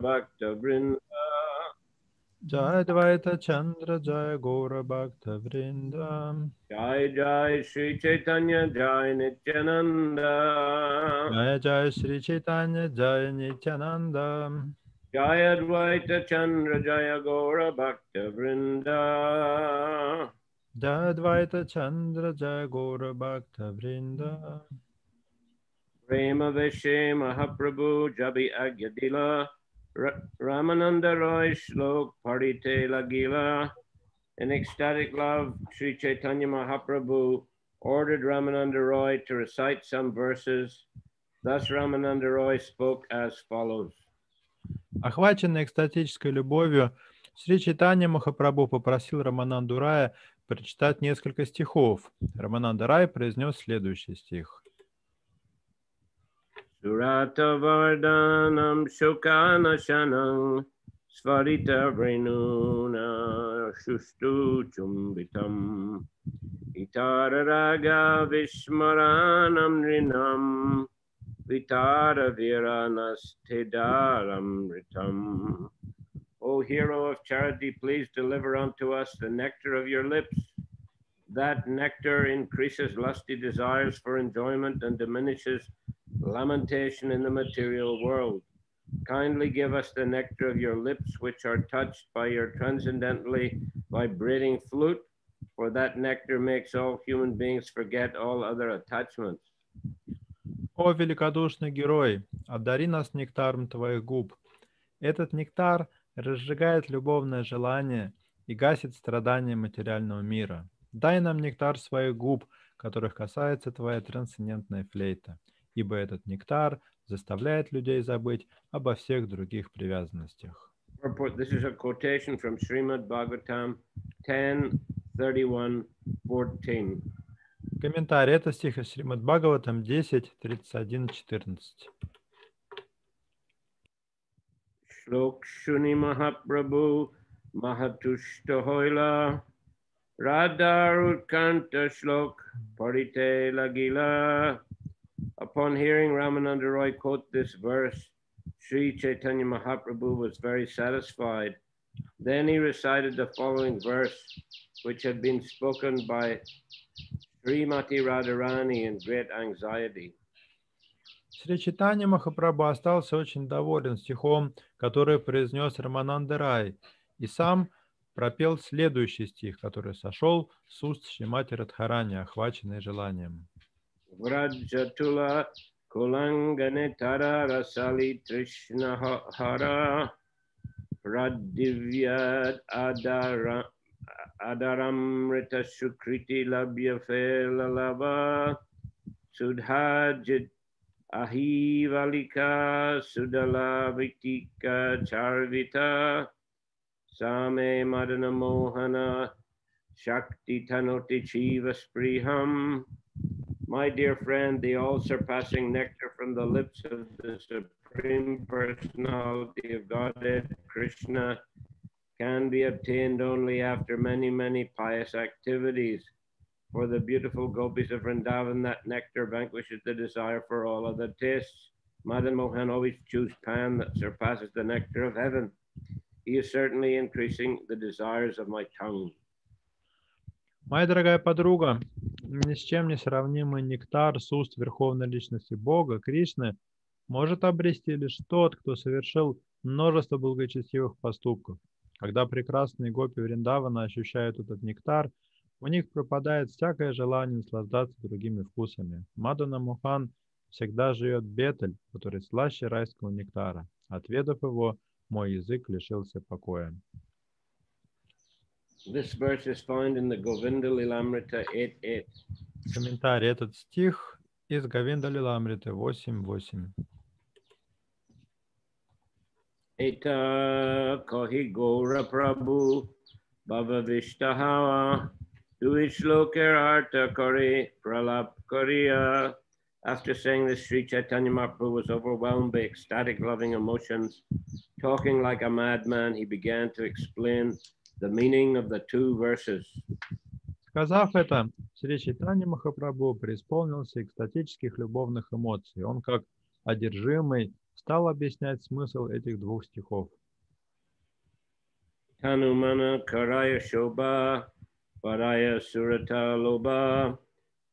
Bhakta Vrinda. Jai Dvaita Chandra Jai Gaura Bhakta Vrinda. Jai Jai Sri Chaitanya Jai Nityananda. Jai Jai Sri Chaitanya Jai Nityananda. Jai Advaita Chandra Jaya Gaura Bhakta Vrinda. Jai Dvaita Chandra Jai Gaura Bhakta Vrinda. Prema Veshe Mahaprabhu Jabi Agyadila. Ramananda Roy Shlok Parite Lagila. In ecstatic love, Sri Chaitanya Mahaprabhu ordered Ramananda Roy to recite some verses. Thus Ramananda Roy spoke as follows. Охваченный экстатической любовью, Шри Чайтанья Махапрабху попросил Рамананду Рая прочитать несколько стихов. Рамананда Рай произнес следующий стих. Surata Vardhanam Shokanashanam Svarita Vrenuna Shustu Chumbitam Itararaga Vishmaranam Rinam Vitara Viranastedaram Ritam. O hero of charity, please deliver unto us the nectar of your lips. That nectar increases lusty desires for enjoyment and diminishes lamentation in the material world. Kindly give us the nectar of your lips, which are touched by your transcendently vibrating flute, for that nectar makes all human beings forget all other attachments. О, великодушный герой, одари нас нектаром твоих губ. Этот нектар разжигает любовное желание и гасит страдания материального мира. Дай нам нектар своих губ, которых касается твоя трансцендентная флейта, ибо этот нектар заставляет людей забыть обо всех других привязанностях. This is a quotation from Srimad Bhagavatam 10:31-14. Комментарий. Это стих из Шримад Бхагаватам 10:31-14. Shlok Shuni Mahaprabhu Mahatushta Hoila Radharut Kanta Shlok Parite Lagila. Upon hearing Ramananda Roy quote this verse, Sri Chaitanya Mahaprabhu was very satisfied. Then he recited the following verse, which had been spoken by Srimati Radharani in great anxiety. Шри Чайтанья Махапрабху остался очень доволен стихом, который произнес Рамананда Рай, и сам пропел следующий стих, который сошел с уст Шримати Радхарани, охваченный желанием. Vrajatula Kulangane Tara Rasali Trishna Hara Pradivyat Adaramrita Sukriti Labhya Felalava Sudhajit Ahivalika Sudala Vitika Charvita Same Madana Mohana Shakti Tanoti Chiva Spriham. My dear friend, the all-surpassing nectar from the lips of the Supreme Personality of Godhead, Krishna, can be obtained only after many, many pious activities. For the beautiful gopis of Vrindavan, that nectar vanquishes the desire for all other tastes. Madan Mohan always chews pan that surpasses the nectar of heaven. He is certainly increasing the desires of my tongue. Моя дорогая подруга, ни с чем не сравнимый нектар с уст Верховной Личности Бога, Кришны, может обрести лишь тот, кто совершил множество благочестивых поступков. Когда прекрасные гопи Вриндавана ощущают этот нектар, у них пропадает всякое желание наслаждаться другими вкусами. Мадана Мохан всегда жует бетель, который слаще райского нектара. Отведав его, мой язык лишился покоя. This verse is found in the Govinda Lilamrita 8.8. Комментарий. Этот стих из Говинда Лиламриты 8.8. Eta kohi gora prabhu bhava vishtaha duishloker arta kori pralap koriya. After saying this, Sri Chaitanya Mahaprabhu was overwhelmed by ecstatic loving emotions. Talking like a madman, he began to explain the meaning of the two verses. Сказав это, Шри Чайтанья Махапрабху преисполнился экстатических любовных эмоций. Он, как одержимый, стал объяснять смысл этих двух стихов. Tanumana karaya shobha, paraya surata loba,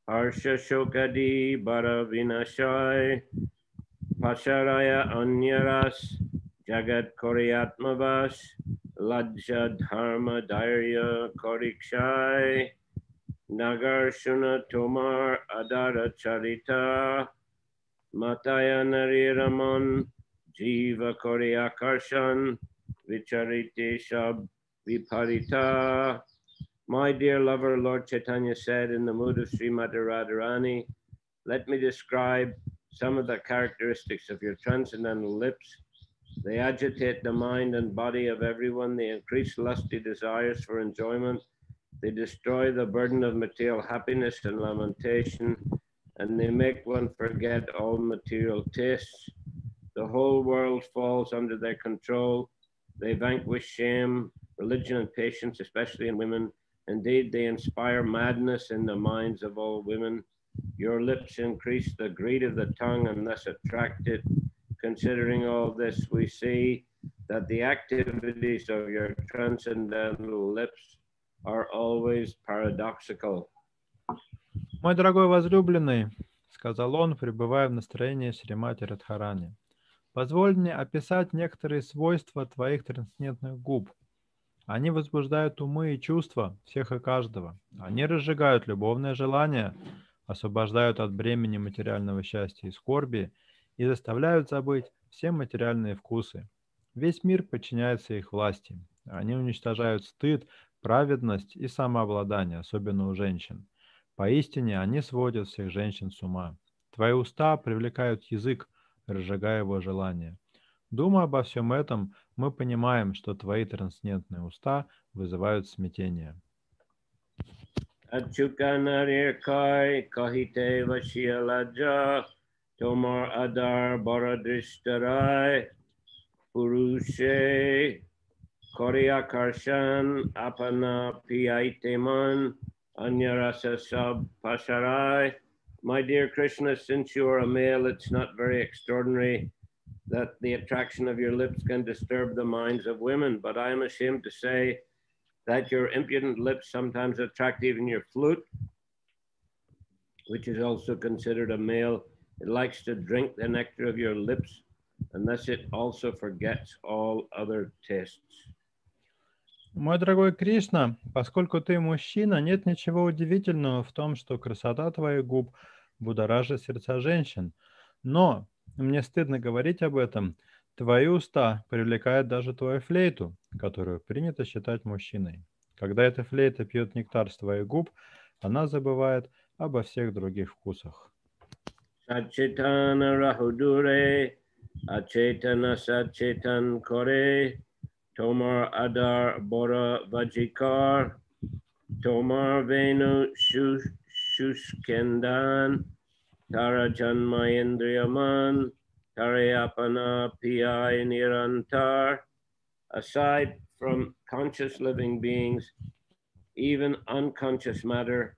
harsha shokadi bara vinashai, pasharaya anyaras, jagat koryatmavas, lajja dharma dairya korikshai, nagarshuna tomar adara charita, mataya nariraman, jiva koryakarshan, vicharite shab viparita. My dear lover, Lord Chaitanya said in the mood of Srimati Radharani, let me describe some of the characteristics of your transcendental lips. They agitate the mind and body of everyone. They increase lusty desires for enjoyment. They destroy the burden of material happiness and lamentation, and they make one forget all material tastes. The whole world falls under their control. They vanquish shame, religion, and patience, especially in women. Indeed, they inspire madness in the minds of all women. Your lips increase the greed of the tongue and thus attract it. Considering all this, we see that the activities of your transcendental lips are always paradoxical. «Мой дорогой возлюбленный», — сказал он, пребывая в настроении Шримати Радхарани, — «позволь мне описать некоторые свойства твоих трансцендентных губ. Они возбуждают умы и чувства всех и каждого. Они разжигают любовное желание, освобождают от бремени материального счастья и скорби и заставляют забыть все материальные вкусы. Весь мир подчиняется их власти. Они уничтожают стыд, праведность и самообладание, особенно у женщин. Поистине они сводят всех женщин с ума. Твои уста привлекают язык, разжигая его желание. Думая обо всем этом, мы понимаем, что твои трансцендентные уста вызывают смятение. Achukanarikai kahite vashialaja tomar adar baradrishtarai purushe koryakarshan apana piyaiteman anyarasa sab pasharai. My dear Krishna, since you are a male, it's not very extraordinary that the attraction of your lips can disturb the minds of women, but I am ashamed to say that your impudent lips sometimes attract even your flute, which is also considered a male. It likes to drink the nectar of your lips, and thus it also forgets all other tastes. Мой дорогой Кришна, поскольку ты мужчина, нет ничего удивительного в том, что красота твоих губ будоражит сердца женщин. Но, мне стыдно говорить об этом, твои уста привлекают даже твою флейту, которую принято считать мужчиной. Когда эта флейта пьет нектар с твоих губ, она забывает обо всех других вкусах. Sachetana rahudure, achetana sachetan kore, tomar adar bora vajikar, tomar venu shushkendan, tara janmayendriyaman, tarayapana pi nirantar. Aside from conscious living beings, even unconscious matter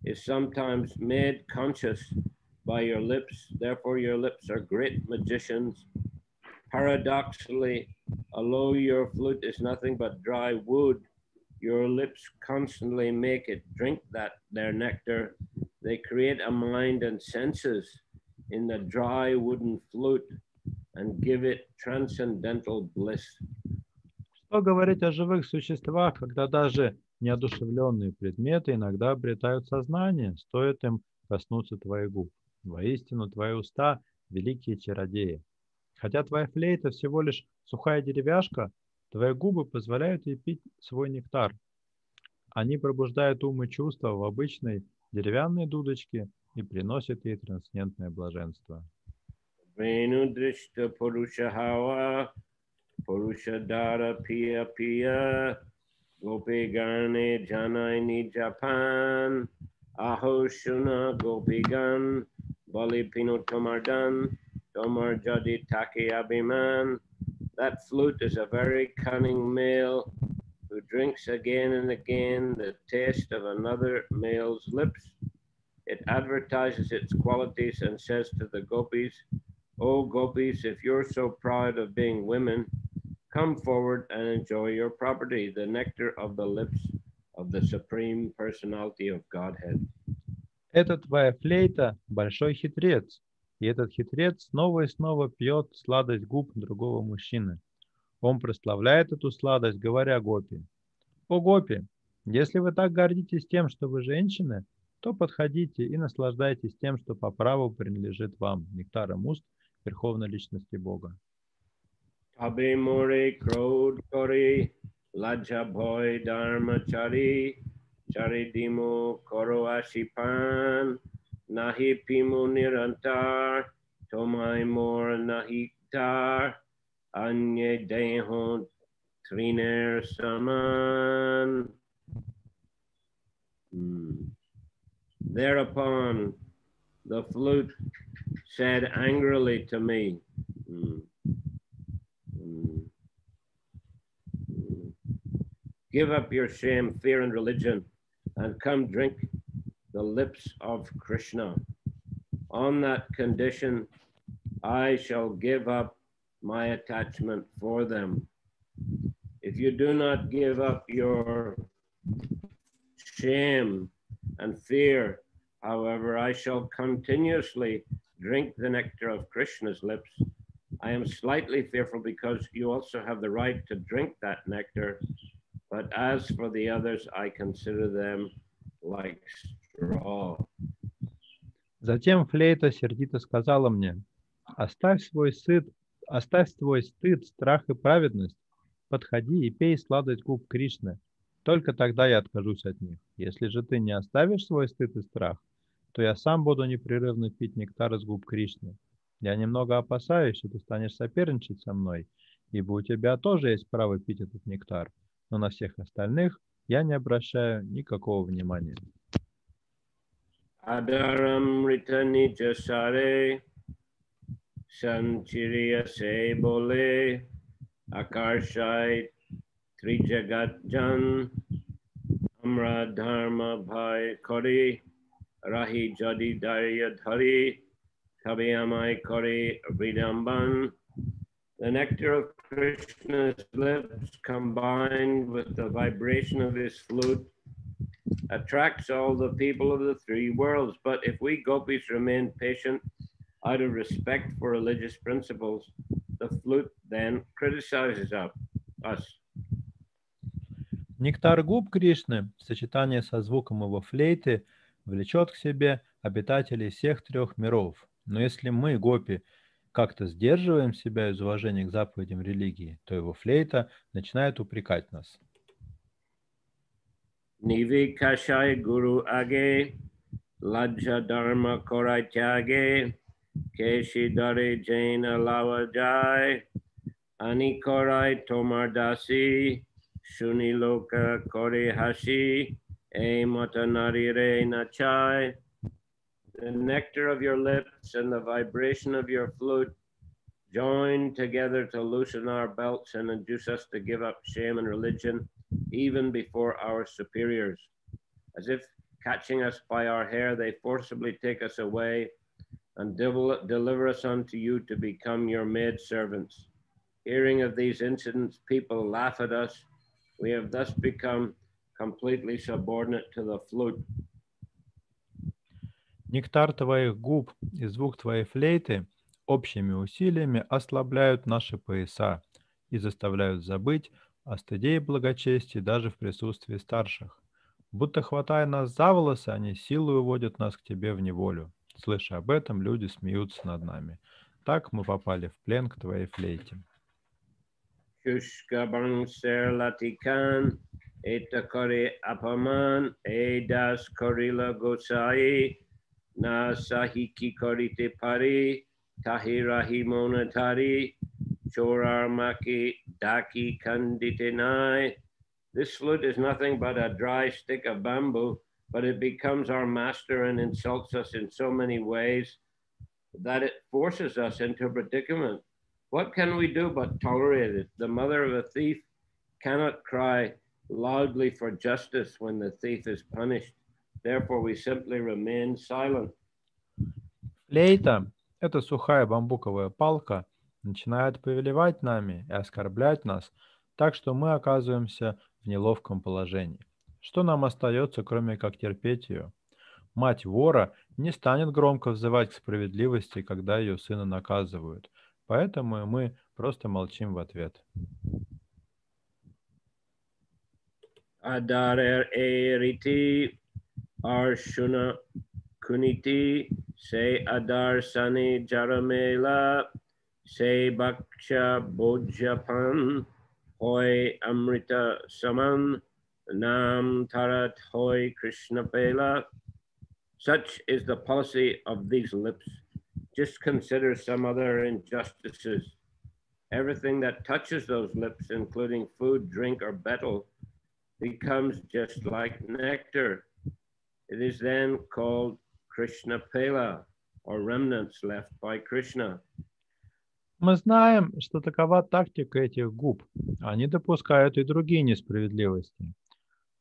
is sometimes made conscious by your lips. Therefore, your lips are great magicians. Paradoxically, although your flute is nothing but dry wood, your lips constantly make it drink their nectar. They create a mind and senses in the dry wooden flute and give it transcendental bliss. Что говорить о живых существах, когда даже неодушевленные предметы иногда обретают сознание, стоит им коснуться твоих губ. Воистину, твои уста – великие чародеи. Хотя твоя флейта всего лишь сухая деревяшка, твои губы позволяют ей пить свой нектар. Они пробуждают ум и чувства в обычной деревянной дудочке и приносят ей трансцендентное блаженство. Purushadara Pia Pia Gopi Gane Janaini Japan Aho Shuna Gopi Gan Bali Pino Tomardan Tomar Jadi Taki Abiman. That flute is a very cunning male who drinks again and again the taste of another male's lips. It advertises its qualities and says to the gopis, O gopis, if you're so proud of being women, come forward and enjoy your property, the nectar of the lips of the Supreme Personality of Godhead. Эта твоя флейта – большой хитрец, и этот хитрец снова и снова пьет сладость губ другого мужчины. Он прославляет эту сладость, говоря гопи. О гопи, если вы так гордитесь тем, что вы женщины, то подходите и наслаждайтесь тем, что по праву принадлежит вам, нектаром уст Верховной Личности Бога. Tabe more crowd kori, laja boy dharmachari, charidimo koro ashipan, nahi pimu nirantar, tomai mor nahiktar, anye dehon triner saman. Thereupon the flute said angrily to me, give up your shame, fear, and religion, and come drink the lips of Krishna. On that condition, I shall give up my attachment for them. If you do not give up your shame and fear, however, I shall continuously drink the nectar of Krishna's lips. I am slightly fearful because you also have the right to drink that nectar, but as for the others, I consider them like straw. Затем флейта сердито сказала мне, оставь свой стыд, страх и праведность, подходи и пей сладость губ Кришны, только тогда я откажусь от них. Если же ты не оставишь свой стыд и страх, то я сам буду непрерывно пить нектар из губ Кришны. Я немного опасаюсь, что ты станешь соперничать со мной, ибо у тебя тоже есть право пить этот нектар, но на всех остальных я не обращаю никакого внимания. Adaram ritani jasare, sanchiriya se bole, akarshai trijagat jan, amra dharma bhai kori, rahi jadi darya dhari, kabiyamai kori vidamban. The nectar of Krishna's lips combined with the vibration of his flute attracts all the people of the three worlds. But if we gopis remain patient out of respect for religious principles, the flute then criticizes us. Нектар губ Кришны в сочетании со звуком его флейты влечет к себе обитателей всех трех миров. Но если мы, гопи, как-то сдерживаем себя из уважения к заповедям религии, то его флейта начинает упрекать нас. Nivi kashai guru age, lajja dharma korai tyage, keshi dare jaina lawa jai, ani korai tomar dasi, shuni loka kore hashi, e matanari re nachai. The nectar of your lips and the vibration of your flute join together to loosen our belts and induce us to give up shame and religion even before our superiors. As if catching us by our hair, they forcibly take us away and deliver us unto you to become your maidservants. Hearing of these incidents, people laugh at us. We have thus become completely subordinate to the flute. Нектар твоих губ и звук твоей флейты общими усилиями ослабляют наши пояса и заставляют забыть о стыде и благочестии даже в присутствии старших. Будто хватая нас за волосы, они силой уводят нас к тебе в неволю. Слыша об этом, люди смеются над нами. Так мы попали в плен к твоей флейте. Shushkabang ser latikan, etakore apaman, edas korila gosai, na sahiki korite pari, tahirahi monatari, chorarmaki daki kanditenai. This flute is nothing but a dry stick of bamboo, but it becomes our master and insults us in so many ways that it forces us into a predicament. What can we do but tolerate it? The mother of a thief cannot cry loudly for justice when the thief is punished. Therefore, we simply remain silent. Флейта Эта сухая бамбуковая палка начинает повелевать нами и оскорблять нас, так что мы оказываемся в неловком положении. Что нам остается, кроме как терпеть ее? Мать вора не станет громко взывать к справедливости, когда ее сына наказывают. Поэтому мы просто молчим в ответ. Adarer eriti arshuna kuniti se adar sani jaramela se baksha bojapan hoi amrita saman nam tarat hoi krishna pela. Such is the policy of these lips. Just consider some other injustices. Everything that touches those lips, including food, drink, or betel, becomes just like nectar. It is then called Krishna Pela, or remnants left by Krishna. Мы знаем, что такова тактика этих губ. Они допускают и другие несправедливости.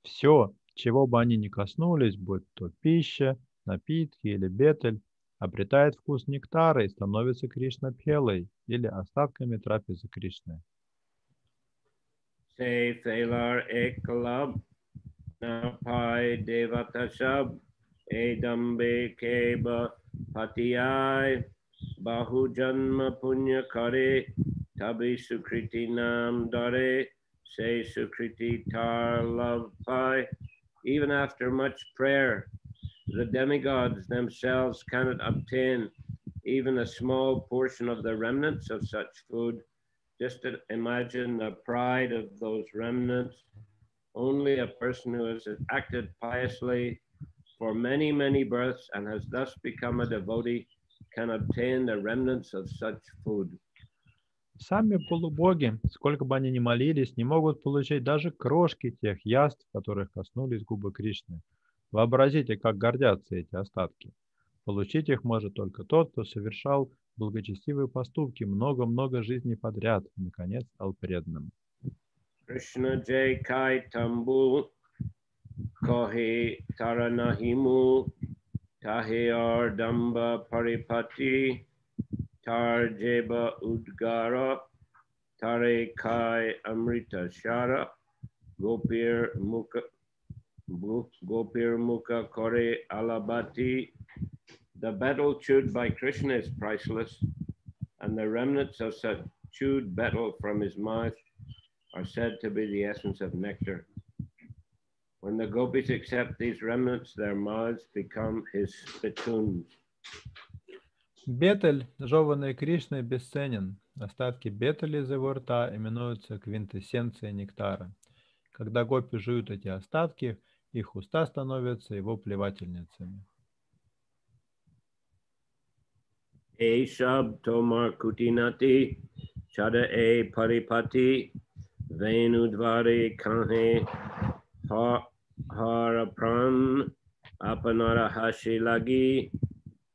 Все, чего бы они ни коснулись, будь то пища, напитки или бетель, обретает вкус нектара и становится Кришна-пхелой или остатками трапезы Кришны. Se Felar Ekalab, Napai Devatashab, Edambe Keba Patiyai, Bahujanma Punya Kare, Tabi Sukriti Nam Dare, Se Sukriti Tar Love Pai. Even after much prayer, the demigods themselves cannot obtain even a small portion of the remnants of such food. Just to imagine the pride of those remnants. Only a person who has acted piously for many, many births and has thus become a devotee can obtain the remnants of such food. Сами полубоги, сколько бы они ни молились, не могут получить даже крошки тех яств, которых коснулись губы Кришны. Вообразите, как гордятся эти остатки. Получить их может только тот, кто совершал благочестивые поступки много-много жизней подряд и, наконец, стал преданным. Krishna Jai Kai Tambu Kohi Taranahimu Tahe Damba Paripati Tar Jeba Udgara Tare Kai Amrita Shara Gopir Mukha Kore Alabati. The betel chewed by Krishna is priceless, and the remnants of such chewed betel from his mouth are said to be the essence of nectar. When the gopis accept these remnants, their mouths become his spittoons. Бетель, жеванный Кришной, бесценен. Остатки бетеля из его рта именуются квинтэссенцией нектара. Когда гопи жуют эти остатки, их уста становятся его плевательницами. Shab Tomar Kutinati Chada E Paripati Venudvari Kanhe Harapran Apanara Hashilagi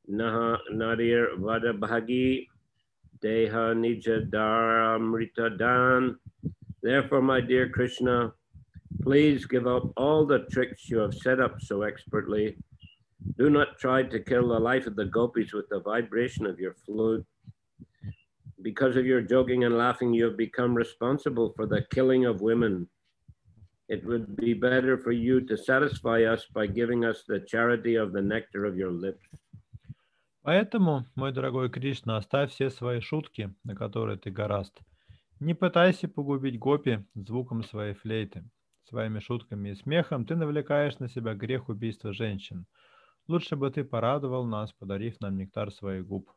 Nadir Vadabhagi Deha Nijadaramrita Dan. Therefore, my dear Krishna, please give up all the tricks you have set up so expertly. Do not try to kill the life of the gopis with the vibration of your flute. Because of your joking and laughing, you have become responsible for the killing of women. It would be better for you to satisfy us by giving us the charity of the nectar of your lips. Поэтому, мой дорогой Кришна, оставь все свои шутки, на которые ты горазд. Не пытайся погубить гопи звуком своей флейты. Своими шутками и смехом ты навлекаешь на себя грех убийства женщин. Лучше бы ты порадовал нас, подарив нам нектар своих губ.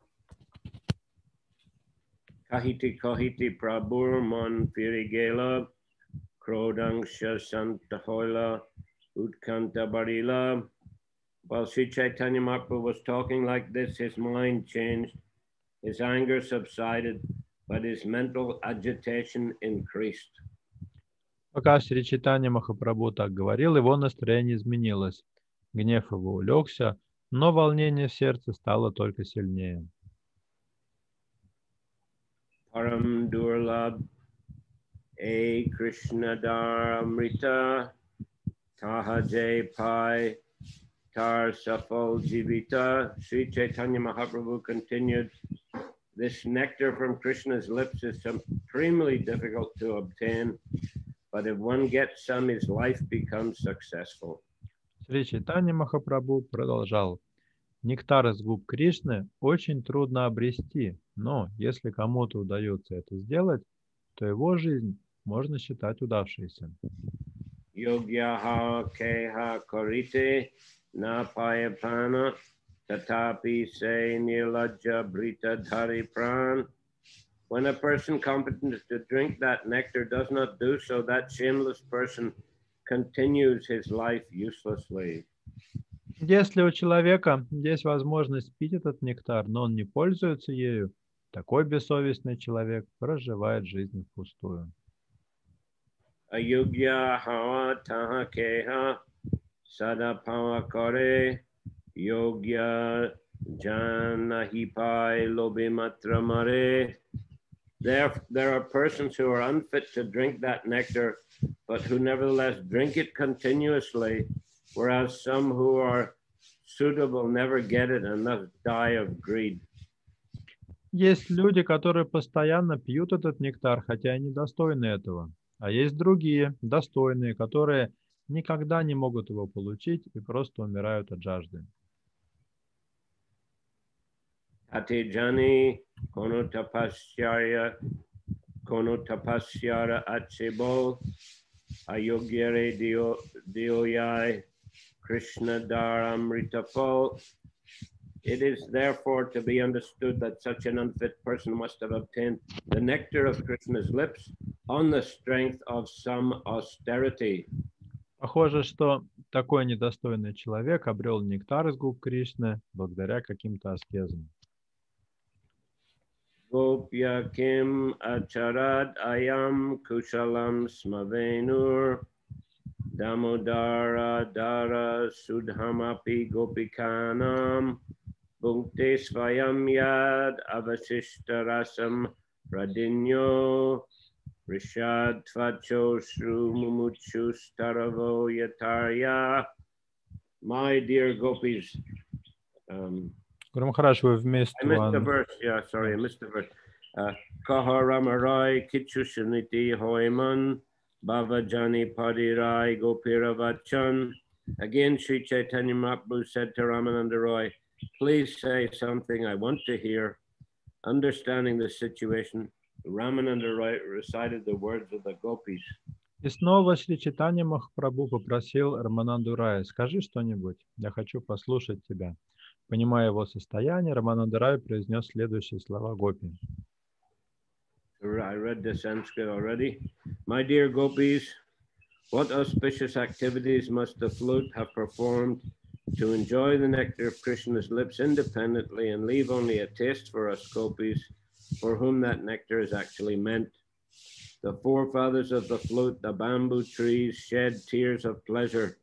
Kahiti kahiti prabhur mon firigela, krodangsha santahoila, utkanta barila. While Sri Chaitanya Mahaprabhu was talking like this, his mind changed, his anger subsided, but his mental agitation increased. Пока Шри Чайтанья Махапрабху так говорил, его настроение изменилось. Гнев его улегся, но волнение в сердце стало только сильнее. Param Durlab E Krishna Daramrita Taha Jai Pai nectar safal jivita. Sri Chaitanya Mahaprabhu continued, this nectar from Krishna's lips is supremely difficult to obtain, but if one gets some, his life becomes successful. Шри Чайтанья Махапрабху продолжал. Нектар из губ Кришны очень трудно обрести, но если кому-то удается это сделать, то его жизнь можно считать удавшейся. Yogyaha keha korite na payapana tatapi se nilajja brita dhari pran. When a person competent to drink that nectar does not do so, that shameless person continues his life uselessly. Если у человека есть возможность пить этот нектар, но он не пользуется ею, такой бессовестный человек проживает жизнь впустую. Ayugya hawa taha keha sadapava kore yogya janahipai lobimatramare. There are persons who are unfit to drink that nectar, but who nevertheless drink it continuously, whereas some who are suitable never get it and thus die of greed. Есть люди, которые постоянно пьют этот нектар, хотя и недостойны этого. А есть другие, достойные, которые никогда не могут его получить и просто умирают от жажды. Atijani kono tapasyara achebo ayogyare dioyai Krishna Dharamrita fal. It is therefore to be understood that such an unfit person must have obtained the nectar of Krishna's lips on the strength of some austerity. Похоже, что такой недостойный человек обрел нектар из губ Кришны благодаря каким-то аскезам. Gopya kim acharad ayam kushalam smavenur damodara dara sudhamapi gopikanam bhukte svayam yad avashishtarasam pradinyo rishad tvacho shru mumuchu staravo yatarya. My dear gopis, Гуру Махарадж, вы вместе... I missed the verse. Yeah, sorry, I missed the verse. Kaharamarai Kichushaniti Hoiman Bhavajani Padirai Gopiravachan. Again, Sri Chaitanya Mahaprabhu said to Ramananda Roy, please say something I want to hear. Understanding the situation, Ramananda Roy recited the words of the gopis. И снова Шри Чайтанья Махапрабху попросил Рамананду Рая, скажи что-нибудь, я хочу послушать тебя. Понимая его состояние, Рамананда Рай произнес следующие слова гопи. I read the Sanskrit already. My dear gopis, what auspicious activities must the flute have performed to enjoy the nectar of Krishna's lips independently and leave only a taste for us gopis, for whom that nectar is actually meant. The forefathers of the flute, the bamboo trees, shed tears of pleasure.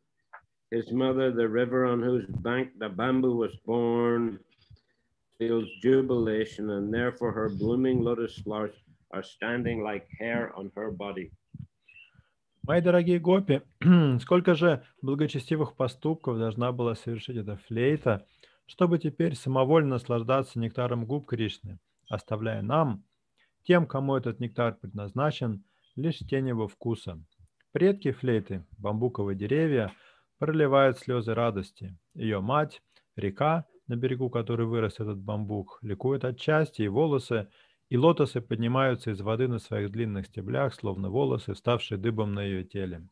His mother, the river on whose bank the bamboo was born, feels jubilation, and therefore her blooming lotus flowers are standing like hair on her body. Мои дорогие гопи, сколько же благочестивых поступков должна была совершить эта флейта, чтобы теперь самовольно наслаждаться нектаром губ Кришны, оставляя нам, тем, кому этот нектар предназначен, лишь тень его вкуса. Предки флейты, бамбуковые деревья, проливают слезы радости. Ее мать, река, на берегу которой вырос этот бамбук, ликует от счастья, и волосы, и лотосы поднимаются из воды на своих длинных стеблях, словно волосы, вставшие дыбом на ее теле.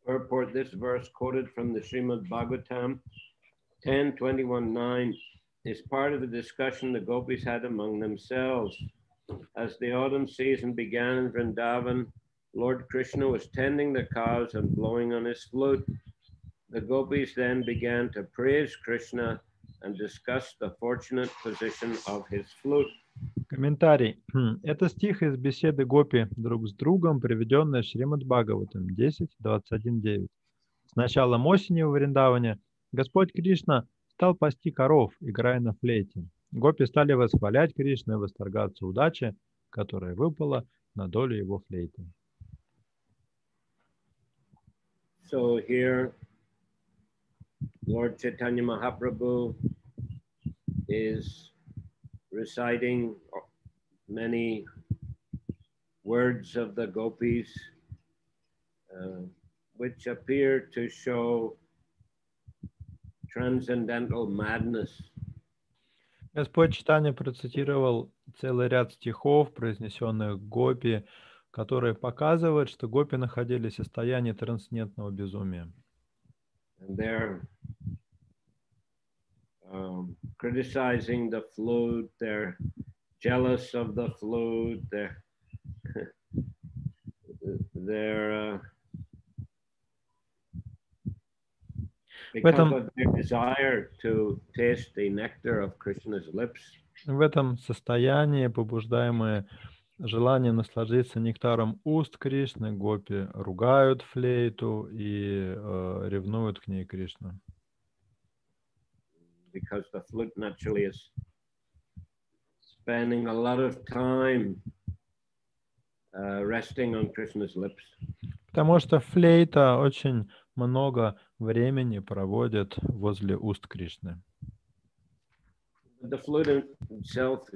Purport: this verse quoted from the Srimad Bhagavatam 10:21-9 is part of a discussion the gopis had among themselves. As the autumn season began in Vrindavan, Lord Krishna was tending the cows and blowing on his flute. The gopis then began to praise Krishna and discuss the fortunate position of his flute. Комментарий. Это стих из беседы гопи друг с другом, приведенный Шримад Бхагаватам 10.21.9. С началом осени в Вриндаване Господь Кришна стал пасти коров, играя на флейте. Гопи стали восхвалять Кришну и восторгаться удаче, которая выпала на долю его флейты. So here Lord Chaitanya Mahaprabhu is reciting many words of the gopis, which appear to show transcendental madness. Господь Чайтанья процитировал целый ряд стихов, произнесенных гопи, которые показывают, что гопи находились в состоянии трансцендентного безумия. And they're criticizing the flute, they're jealous of the flute, they're because of their desire to taste the nectar of Krishna's lips. В этом состоянии, побуждаемые желанием насладиться нектаром уст Кришны, гопи ругают флейту и ревнуют к ней Кришну. Because the flute naturally is spending a lot of time resting on Krishna's lips. Потому что флейта очень много времени проводит возле уст Кришны. The flute itself,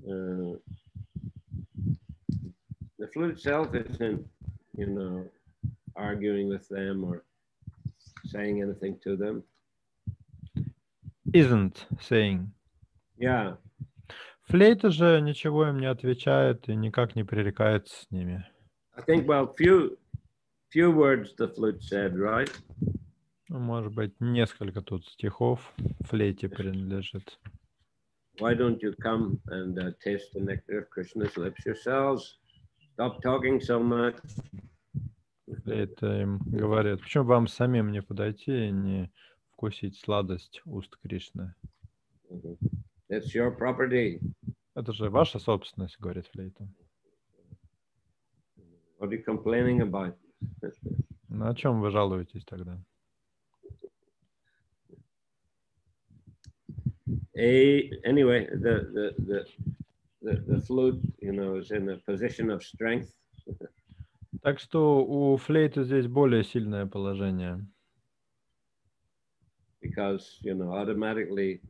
the flute itself isn't, arguing with them or saying anything to them. Isn't saying. Yeah. Флейта же ничего им не отвечает и никак не пререкается с ними. I think, well, few words the flute said, right? Может быть, несколько тут стихов флейте принадлежит. Why don't you come and taste the nectar of Krishna's lips yourselves? Stop talking so much. Флейта им говорит, почему вам самим не подойти и не вкусить сладость уст Кришны? It's your property. Это же ваша собственность, говорит флейта. What are you complaining about? Ну, о чем вы жалуетесь тогда? Anyway, the flute, is in a position of strength. Так что у флейты здесь более сильное положение. Because, automatically,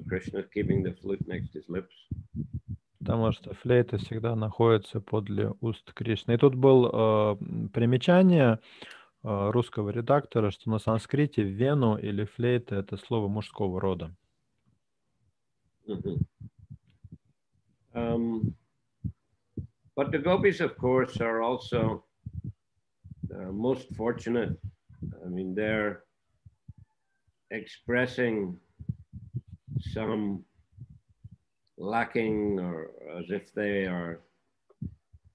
Krishna is keeping the flute next to his lips. Потому что флейта всегда находится подле уст Кришны. И тут было примечание русского редактора, что на санскрите вену или флейта — это слово мужского рода. But the gopis, of course, are also most fortunate. I mean, they're expressing some lacking, or as if they are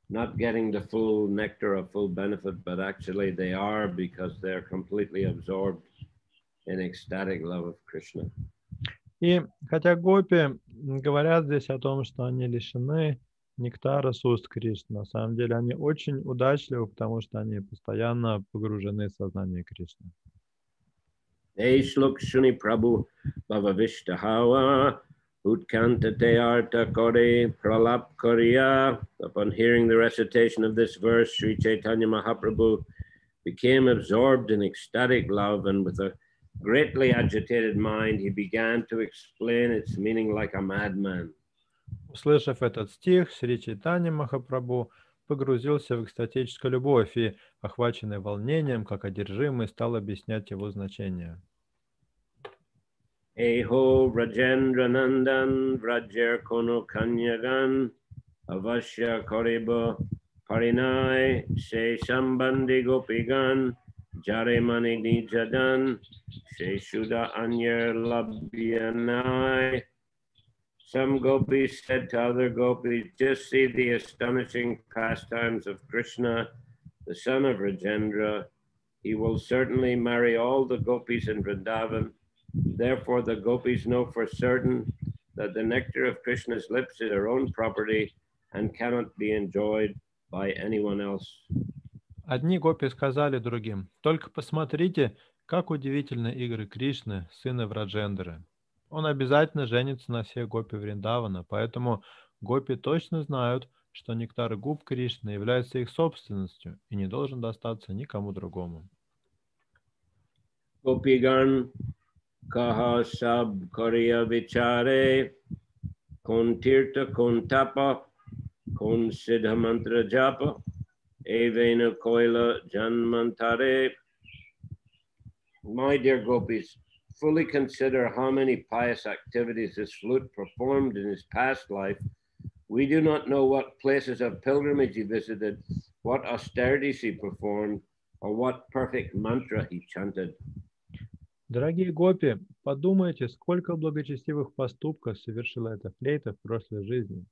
not getting the full nectar of full benefit, but actually they are, because they're completely absorbed in ecstatic love of Krishna. И хотя гопи говорят здесь о том, что они лишены нектара с уст Кришны, на самом деле они очень удачливы, потому что они постоянно погружены в сознание Кришны. Hey shlok shuni prabhu bhavavishta hawa utkanta te arta kore pralap koriya. Upon hearing the recitation of this verse, Sri Chaitanya Mahaprabhu became absorbed in ecstatic love, and with a greatly agitated mind, he began to explain its meaning like a madman. Услышав этот стих, Сри Чайтанья Махапрабху погрузился в экстатическую любовь и, охваченный волнением, как одержимый, стал объяснять его значение. Eho Rajendra Nandan Vrajer Kono Kanyagan Avashya Koribo Parinai Se Sambandi Gopigan Jare Mani Nijadan Se Shuda Anyer Labhyanai. Some gopis said to other gopis, just see the astonishing pastimes of Krishna, the son of Rajendra. He will certainly marry all the gopis in Vrindavan. Therefore, the gopis know for certain that the nectar of Krishna's lips is their own property and cannot be enjoyed by anyone else. Одни гопи сказали другим: только посмотрите, как удивительны игры Кришны, сына Враджендры. Он обязательно женится на всех гопи Вриндавана, поэтому гопи точно знают, что нектар губ Кришны является их собственностью и не должен достаться никому другому. Gopigan kaha sab kariya vichare kon tirta kon tapa kon siddha mantra japa evena koila janmantare. My dear gopis, fully consider how many pious activities this flute performed in his past life. We do not know what places of pilgrimage he visited, what austerities he performed, or what perfect mantra he chanted. Дорогие гопи, подумайте, сколько благочестивых поступков совершила эта флейта в прошлой жизни.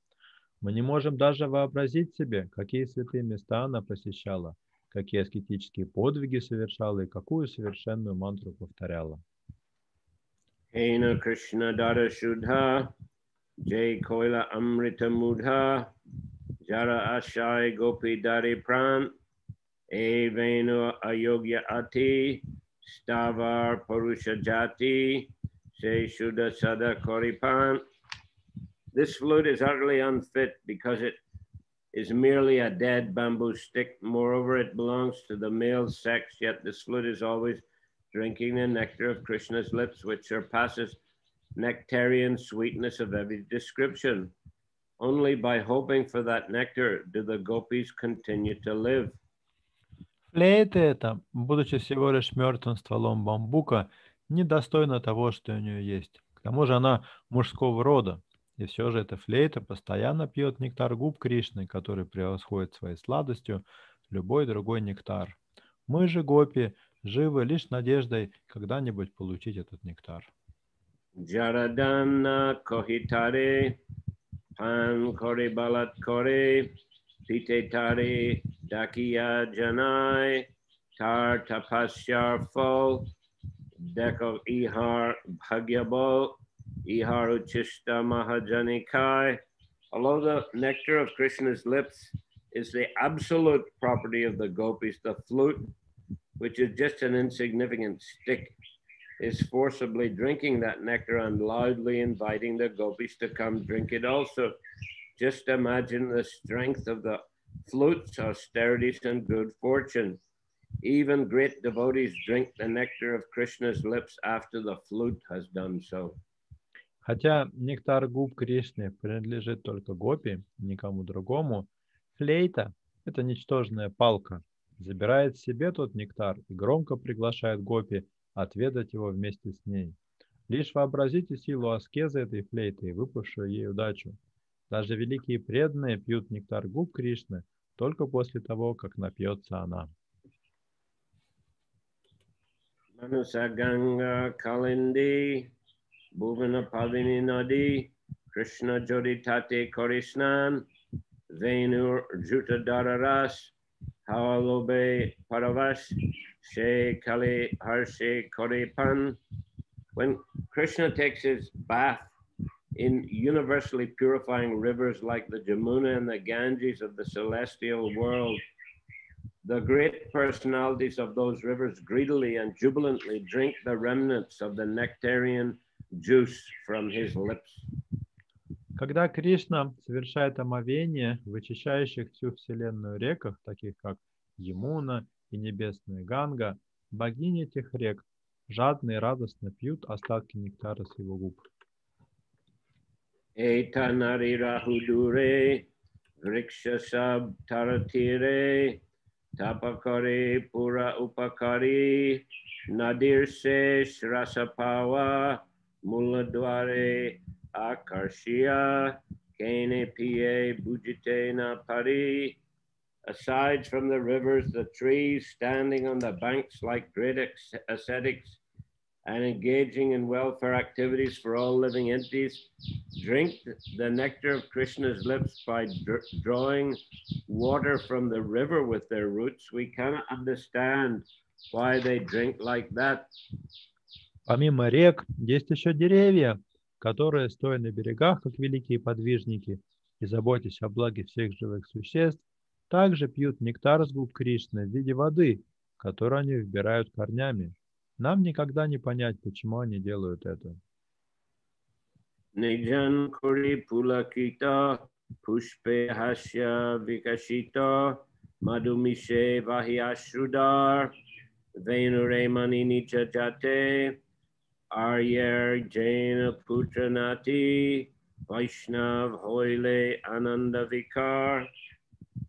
Мы не можем даже вообразить себе, какие святые места она посещала, какие аскетические подвиги совершала и какую совершенную мантру повторяла. Hena Krishna Dara Shuddha, Jai Koila Amrita Mudha, Jara Ashai Gopi Dari Pran, Evenu Ayogya Ati, Stavar Purusha Jati, Se Shuddha Sada Koripan. This flute is utterly unfit because it is merely a dead bamboo stick. Moreover, it belongs to the male sex, yet this flute is always drinking the nectar of Krishna's lips, which surpasses nectarian sweetness of every description. Only by hoping for that nectar do the gopis continue to live. Флейта эта, будучи всего лишь мертвым стволом бамбука, недостойна того, что у нее есть. К тому же она мужского рода. И все же эта флейта постоянно пьет нектар губ Кришны, который превосходит своей сладостью любой другой нектар. Мы же, гопи, живы лишь надеждой когда-нибудь получить этот нектар. Jaradana kohitare, pan kore balat kore, pite tare, dakiya janai, tar tapasyar fo, deko ihar bhagyabol, ihar uchishta mahajanikai. Although the nectar of Krishna's lips is the absolute property of the gopis, the flute, which is just an insignificant stick, is forcibly drinking that nectar and loudly inviting the gopis to come drink it also. Just imagine the strength of the flute's austerities and good fortune. Even great devotees drink the nectar of Krishna's lips after the flute has done so. Хотя нектар губ Кришны принадлежит только гопи, никому другому, флейта – это ничтожная палка, забирает себе тот нектар и громко приглашает гопи отведать его вместе с ней. Лишь вообразите силу аскезы этой флейты и выпавшую ей удачу. Даже великие преданные пьют нектар губ Кришны только после того, как напьется она. Manusaganga Kalindi, Bhuvana Pavini Nadi, Krishna Joditate Korisnan, Venur Juta Dararas, Hawalobe Paravash, She Kali Harshe Koripan. When Krishna takes his bath in universally purifying rivers like the Jamuna and the Ganges of the celestial world, the great personalities of those rivers greedily and jubilantly drink the remnants of the nectarian juice from his lips. Когда Кришна совершает омовение в вычищающих всю Вселенную реках, таких как Ямуна и небесная Ганга, богини этих рек жадно и радостно пьют остатки нектара с его губ. Etanari rahudure, vrikshasab taratire, tapakare pura upakari, nadirse shrasapawa, muladware akarshiya, kene pie bujite na pari. Aside from the rivers, the trees standing on the banks like great ascetics and engaging in welfare activities for all living entities, drink the nectar of Krishna's lips by drawing water from the river with their roots. We cannot understand why they drink like that. Помимо рек, есть еще деревья, которые, стоя на берегах, как великие подвижники, и заботясь о благе всех живых существ, также пьют нектар с губ Кришны в виде воды, которую они вбирают корнями. Нам никогда не понять, почему они делают это. Nijan kuri pulakita Pushpe hasya vikashito madhumishe vahyashrudar venure manini chajate aryer jaina putranati Vaishnav hoile ananda vikar.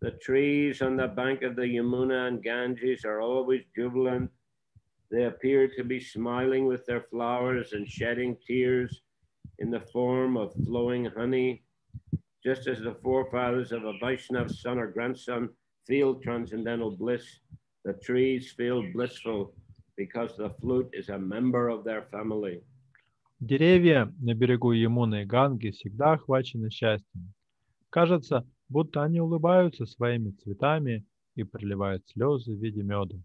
The trees on the bank of the Yamuna and Ganges are always jubilant. They appear to be smiling with their flowers and shedding tears in the form of flowing honey, just as the forefathers of a Vaishnav son or grandson feel transcendental bliss. The trees feel blissful because the flute is a member of their family. Деревья на берегу Ямуны и Ганги всегда охвачены счастьем. Кажется, будто они улыбаются своими цветами и проливают слезы в виде меда.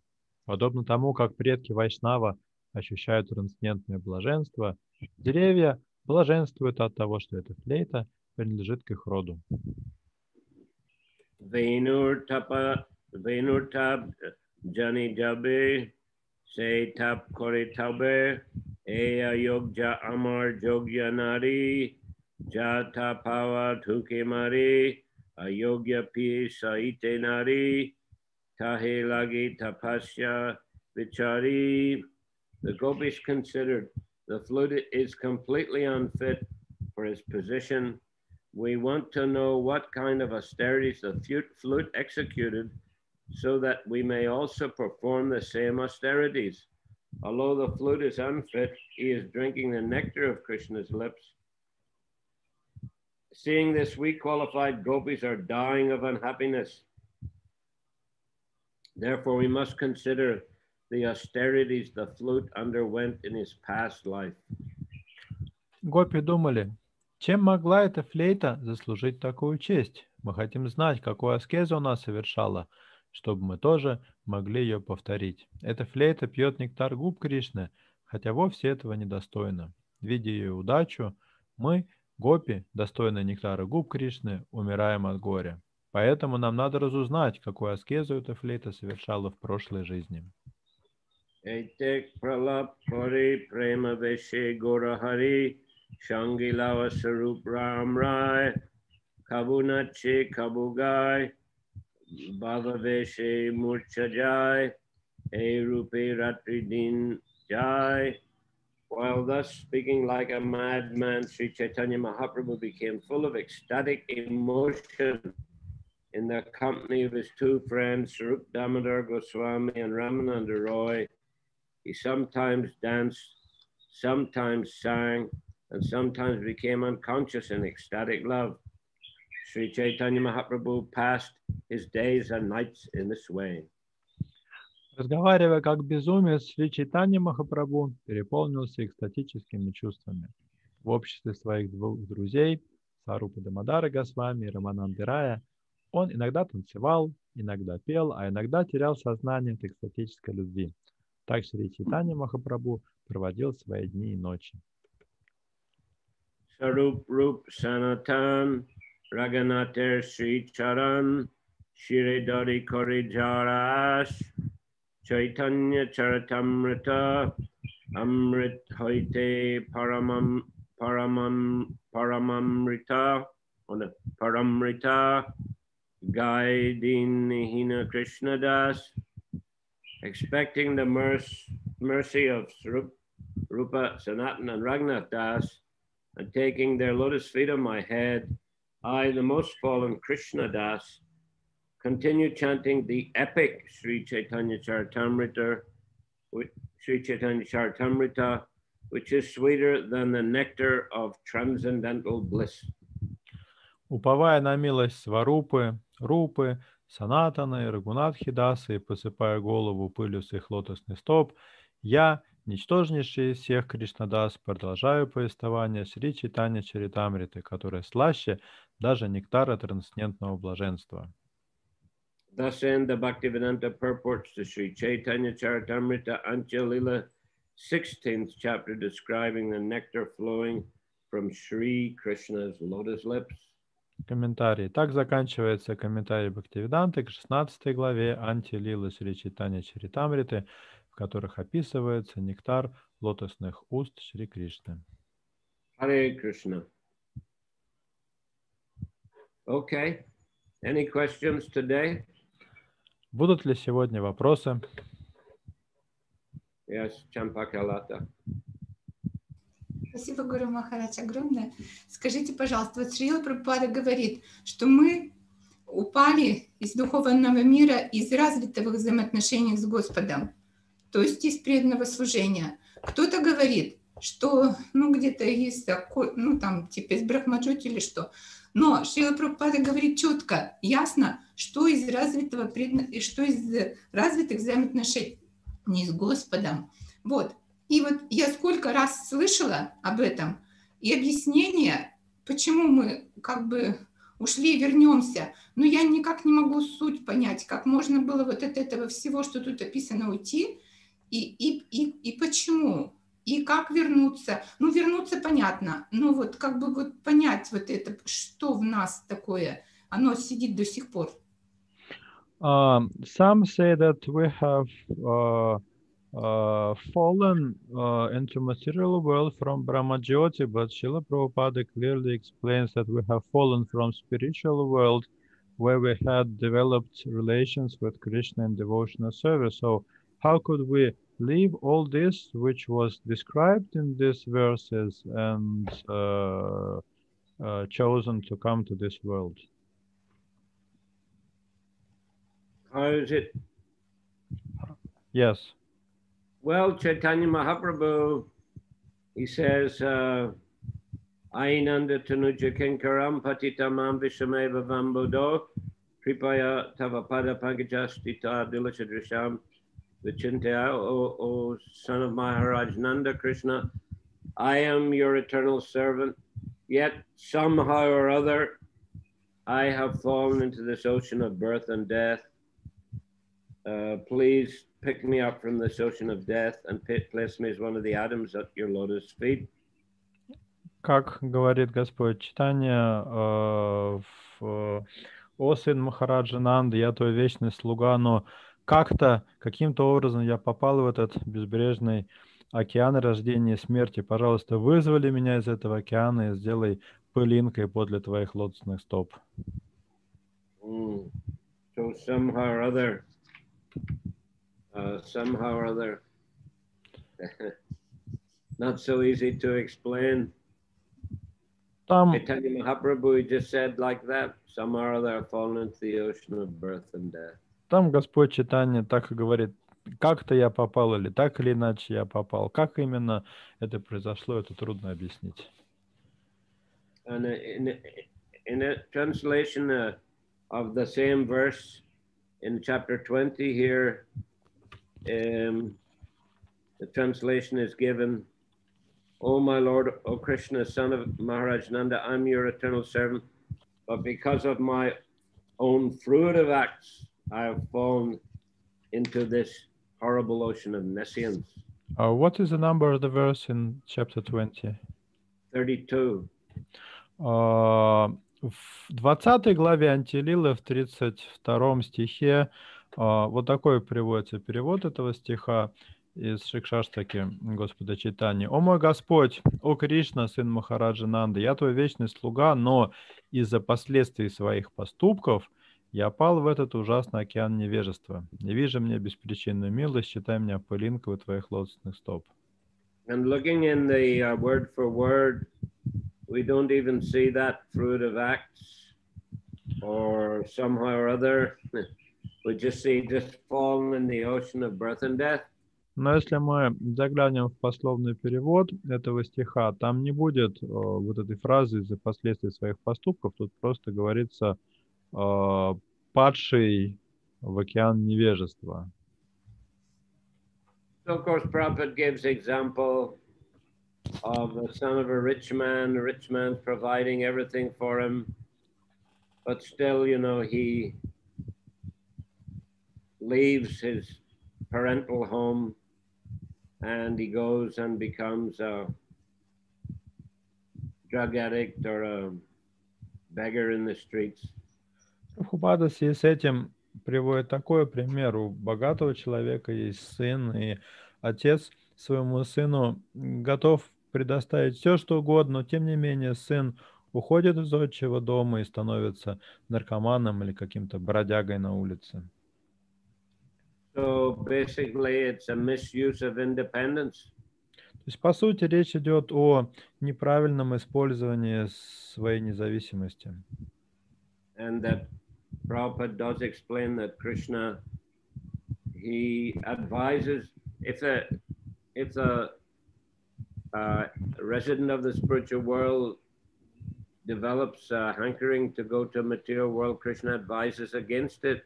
Подобно тому, как предки Вайшнава ощущают трансцендентное блаженство, деревья блаженствуют от того, что эта флейта принадлежит к их роду. Venur tab jani jabe se tap kore tabe e ayogja amar jogya nari jata pawa tuke mari ayogya pi saite nari tahe lagi tapasya vichari. The gopis considered the flute is completely unfit for his position. We want to know what kind of austerities the flute executed so that we may also perform the same austerities. Although the flute is unfit, he is drinking the nectar of Krishna's lips. Seeing this, we qualified gopis are dying of unhappiness. Therefore, we must consider the austerities the flute underwent in his past life. Гопи думали, чем могла эта флейта заслужить такую честь? Мы хотим знать, какую аскезу она совершала, чтобы мы тоже могли ее повторить. Эта флейта пьет нектар губ Кришны, хотя вовсе этого недостойна. Видя ее удачу, мы, гопи, достойные нектара губ Кришны, умираем от горя. Поэтому нам надо разузнать, какую аскезу эта флейта совершала в прошлой жизни. Etek pralap pari prema veshe gorahari Shangilava Sarup Ram Rai Kabunache Kabugai Bhavaveshe Murchajai E Rupe Ratri Din Jai. While thus speaking like a madman, Sri Chaitanya Mahaprabhu became full of ecstatic emotion in the company of his two friends, Sarup Damodar Goswami and Ramananda Roy. He sometimes danced, sometimes sang, and sometimes became unconscious in ecstatic love. Sri Chaitanya Mahaprabhu passed his days and nights in this way. Разговаривая как безумец, Шри Чайтанья Махапрабху переполнился экстатическими чувствами. В обществе своих двух друзей, Сарупы Дамодара Госвами и Рамананды Рая, он иногда танцевал, иногда пел, а иногда терял сознание от экстатической любви. Так Шри Чайтанья Махапрабху проводил свои дни и ночи. Sarup Rup Sanatan Raghunathar Sri Charan Shire Dari Kori Jarash Chaitanya Charitamrita Amrit Hoite Paramrita Gaidin Hina Krishna Das. Expecting the mercy of Rupa Sanatan and Raghunath Das, and taking their lotus feet on my head, I, the most fallen Krishna Das, continue chanting the epic Sri Chaitanya Charitamrita, which is sweeter than the nectar of transcendental bliss. Уповая на милость Сварупы, Рупы, Санатана и Рагунатхи Дасы и посыпая голову пылью с их лотосных стоп, я, ничтожнейший из всех Кришнадас, продолжаю повествование Шри Чайтанья Чаритамриты, которое слаще даже нектара трансцендентного блаженства. Thus end the Bhaktivedanta purports to Sri Chaitanya Charitamrita Antya Lila, 16th chapter, describing the nectar flowing from Sri Krishna's lotus lips. Комментарий. Так заканчивается комментарий Бхактивиданты к 16 главе Анти-лилы Шри Чайтанья Чаритамриты, в которых описывается нектар лотосных уст Шри Кришны. Hare Krishna. Okay. Any questions today? Будут ли сегодня вопросы? Yes, Champakalata. Спасибо, Гуру Махарадж, огромное. Скажите, пожалуйста, вот Шрила Прабхупада говорит, что мы упали из духовного мира, из развитых взаимоотношений с Господом, то есть из преданного служения. Кто-то говорит, что, где-то есть такой, там, типа из Брахмаджоти или что. Но Шрила Прабхупада говорит четко, ясно, что из развитых взаимоотношений с Господом. Вот. И вот я сколько раз слышала об этом, и объяснение, почему мы ушли и вернемся. Но я никак не могу суть понять, как можно было вот от этого всего, что тут описано, уйти, и почему, и как вернуться. Вернуться понятно, но вот понять вот это, что в нас такое, оно сидит до сих пор. Some say that we have fallen into material world from Brahmajyoti, but Srila Prabhupada clearly explains that we have fallen from spiritual world where we had developed relations with Krishna and devotional service. So how could we leave all this which was described in these verses and chosen to come to this world? How is it? Yes. Well, Chaitanya Mahaprabhu, he says, Ainanda tanuja kinkaram patitamam vishameva vambudo kripaya tavapada pankajastita dilachadrisham vichintaya, O son of Maharaj Nanda Krishna, I am your eternal servant, yet somehow or other I have fallen into this ocean of birth and death. Please pick me up from this ocean of death and place me as one of the atoms at your lotus feet. Как говорит Господь Чайтанья, о сын Махараджа Нанды, я твой вечный слуга, но каким-то образом я попал в этот безбрежный океан рождения и смерти. Пожалуйста, вызволи меня из этого океана и сделай пылинкой подле твоих лотосных стоп. So somehow or other, not so easy to explain. Chaitanya Mahaprabhu just said like that, somehow or other I've fallen into the ocean of birth and death. Там Господь Чайтанья так и говорит, как-то я попал или так или иначе я попал. Как именно это произошло, это трудно объяснить. And in a translation of the same verse in chapter 20 here, the translation is given, O my Lord, O Krishna, son of Maharaj Nanda, I'm your eternal servant, but because of my own fruitive acts, I have fallen into this horrible ocean of nescience. What is the number of the verse in chapter 20? 32. В 20 главе Антилилы, в 32 стихе, вот такой приводится перевод этого стиха из Шикшаштаки Господа Чайтаньи. «О мой Господь, о Кришна, сын Махараджа Нанды, я твой вечный слуга, но из-за последствий своих поступков я пал в этот ужасный океан невежества. Не вижу мне беспричинную милость, считай меня пылинкой у твоих лотосных стоп». And looking in the word for word, we don't even see that fruit of acts or somehow or other. We just see just fallen in the ocean of birth and death. Но если мы заглянем в пословный перевод этого стиха, там не будет вот этой фразы из-за последствий своих поступков, тут просто говорится «падший в океан невежества». So of course Prabhupada gives example of the son of a rich man's providing everything for him, but still, he leaves his parental home and he goes and becomes a drug addict or a beggar in the streets. Прабхупада в связи с этим приводит такой пример. У богатого человека есть сын, и отец своему сыну готов предоставить все, что угодно, но тем не менее сын уходит из отчего дома и становится наркоманом или каким-то бродягой на улице. So basically, it's a misuse of independence. То есть, по сути, речь идет о неправильном использовании своей независимости. And that Prabhupada does explain that Krishna, he advises if a resident of the spiritual world develops a hankering to go to a material world, Krishna advises against it.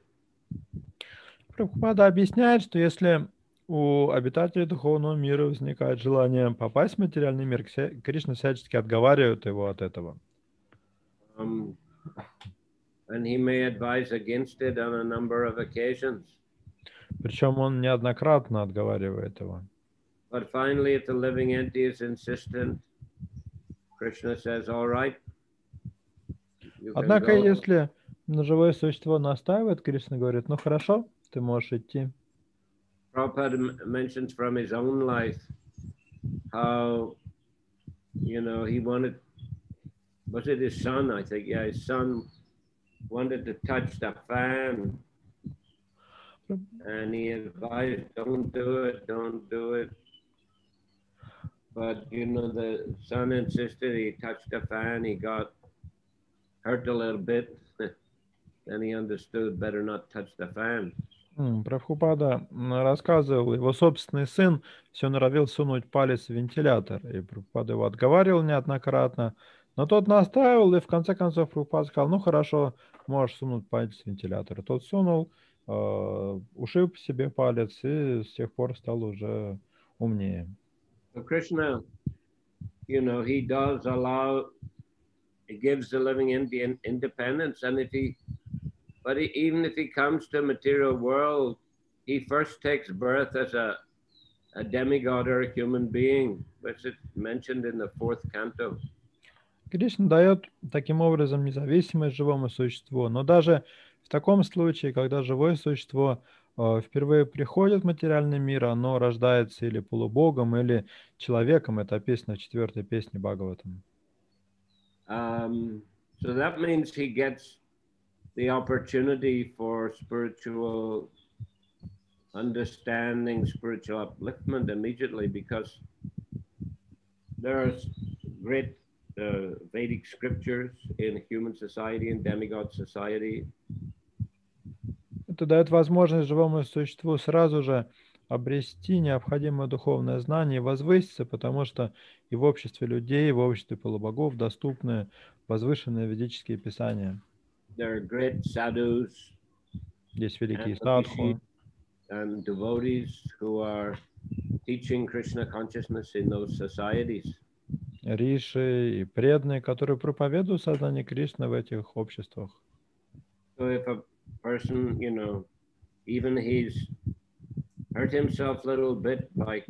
Прабхупада объясняет, что если у обитателей духовного мира возникает желание попасть в материальный мир, Кришна всячески отговаривает его от этого. And he may advise against it on a number of occasions. Причем он неоднократно отговаривает его. But finally, if the living entity is insistent, Krishna says, all right. Однако, если живое существо настаивает, Кришна говорит, ну хорошо, ты можешь идти. Prabhupada mentions from his own life how, he wanted, was it his son? I think, yeah, his son wanted to touch the fan. And he advised, don't do it. But, the son insisted, he touched the fan, he got hurt a little bit. And he understood better not touch the fan. Прабхупада рассказывал, его собственный сын все норовил сунуть палец в вентилятор, и Прабхупада его отговаривал неоднократно, но тот настаивал, и в конце концов Прабхупада сказал, ну хорошо, можешь сунуть палец в вентилятор. Тот сунул, ушиб себе палец, и с тех пор стал уже умнее. So Krishna, he does allow, he gives the living entity independence, and even if he comes to a material world, he first takes birth as a demigod or a human being, which is mentioned in the 4th canto. Кришна дает таким образом независимость живому существу, но даже в таком случае, когда живое существо впервые приходит в материальный мир, оно рождается или полубогом, или человеком, это описано в 4-й песне Бхагаватам. So that means he gets the opportunity for spiritual understanding, spiritual upliftment immediately, because there are great Vedic scriptures in human society and demigod society. Это дает возможность живому существу сразу же обрести необходимое духовное знание и возвыситься, потому что и в обществе людей, и в обществе полубогов доступны возвышенные ведические писания. There are great sadhus, Есть великие садху, and devotees who are teaching Krishna consciousness in those societies. риши и преданные, которые проповедуют сознание Кришны в этих обществах. So if a person, even he's hurt himself a little bit by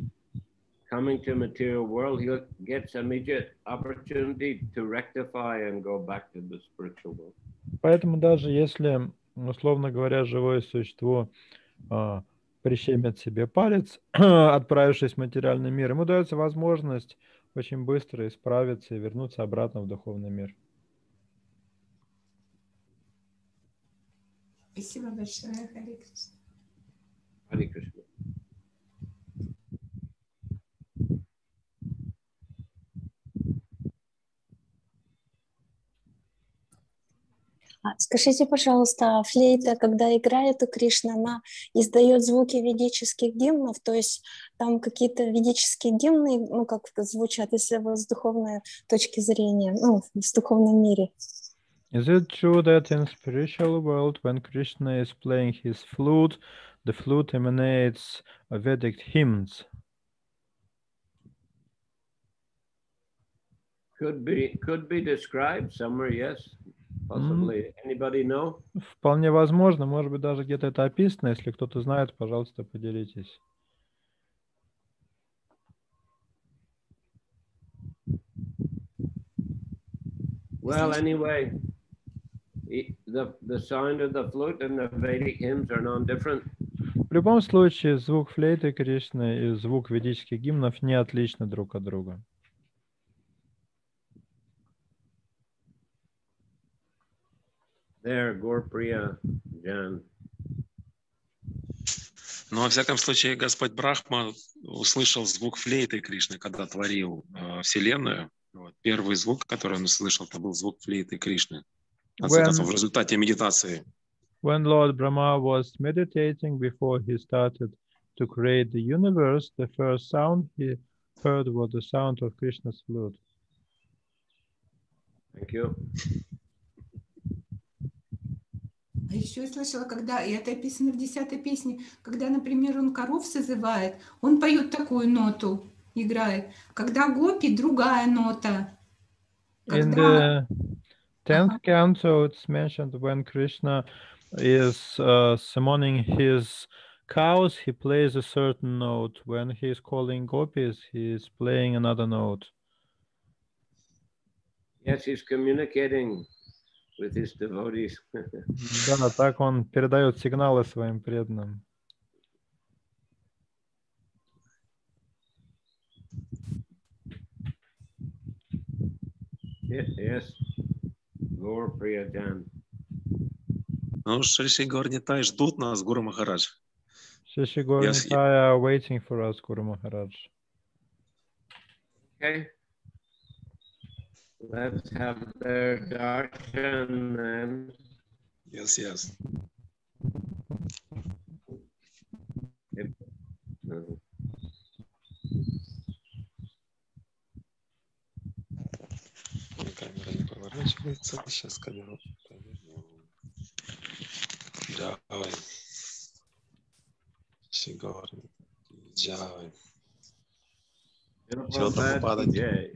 coming to material world, he gets immediate opportunity to rectify and go back to the spiritual world. Поэтому даже если, условно говоря, живое существо прищемит себе палец, отправившись в материальный мир, ему дается возможность очень быстро исправиться и вернуться обратно в духовный мир. Спасибо большое, Харе Кришна. Харе Кришна. Скажите, пожалуйста, флейта, когда играет у Кришны, она издает звуки ведических гимнов, то есть там какие-то ведические гимны, как звучат, если вы с духовной точки зрения, в духовном мире? Is it true that in spiritual world, when Krishna is playing his flute, the flute emanates Vedic hymns? Could be described somewhere, yes. Possibly. Anybody know? Вполне возможно, может быть, даже где-то это описано. Если кто-то знает, пожалуйста, поделитесь. Well, anyway, the sound of the flute and the Vedic hymns are non-different. В любом случае, звук флейты Кришны и звук ведических гимнов не отличны друг от друга. there, Gorpriya Jan. Но во всяком случае Господь Брахма услышал звук флейты Кришны, когда творил Вселенную. Вот. Первый звук, который он услышал, это был звук флейты Кришны. В результате медитации. When Lord Brahma was meditating before he started to create the universe, the first sound he heard was the sound of Krishna's flute. Thank you. А еще я слышала, когда, и это описано в 10-й песне, когда, например, он коров созывает, он поет такую ноту, играет. Когда гопи, другая нота. In the 10th canto, it's mentioned when Krishna is summoning his cows, he plays a certain note. When he is calling gopis, he is playing another note. Yes, he's communicating with his devotees. Да, так он передает сигналы своим преданным. Yes. Gaur Priya Jan. Ну, Шри Гаур Нитай ждут нас, Гуру Махарадж. Shri Gaur Nitai are waiting for us, Guru Maharaj. Okay. Let's have their darshan then. Yes. Камера не поворачивается. Сейчас камеру повернем. Давай. Сигарный. Джай. Все там падает.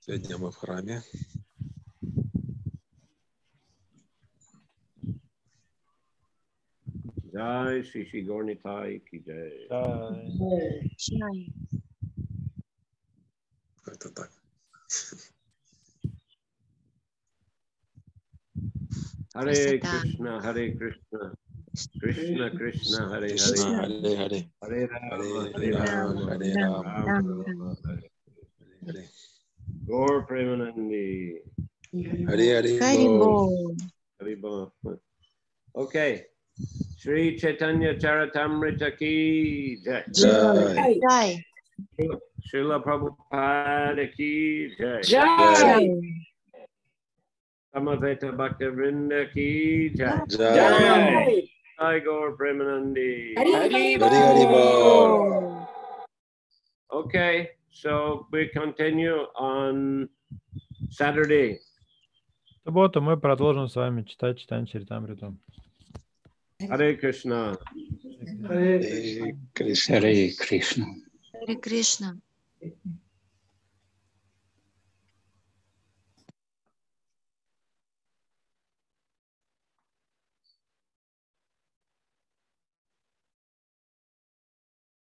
Сегодня мы в храме. Jai Shri Gaur Nitai ki jai. Это так. Hare Krishna, Hare Krishna, Krishna Krishna, Hare Hare, Hare Rama, Hare Rama, Gaur Premanandi. Hare Bol. Okay. Sri Chaitanya Charitamritta ki jai. Jai. Srila Prabhupada ki jai. Jai. Samaveta Bhaktavrinda ki jai. Jai. Jai Gaur Premanandi. Okay, so we continue on Saturday. В субботу мы продолжим с вами читать Чайтанью Чаритамриту. Hare Krishna. Hare Krishna. Hare Krishna.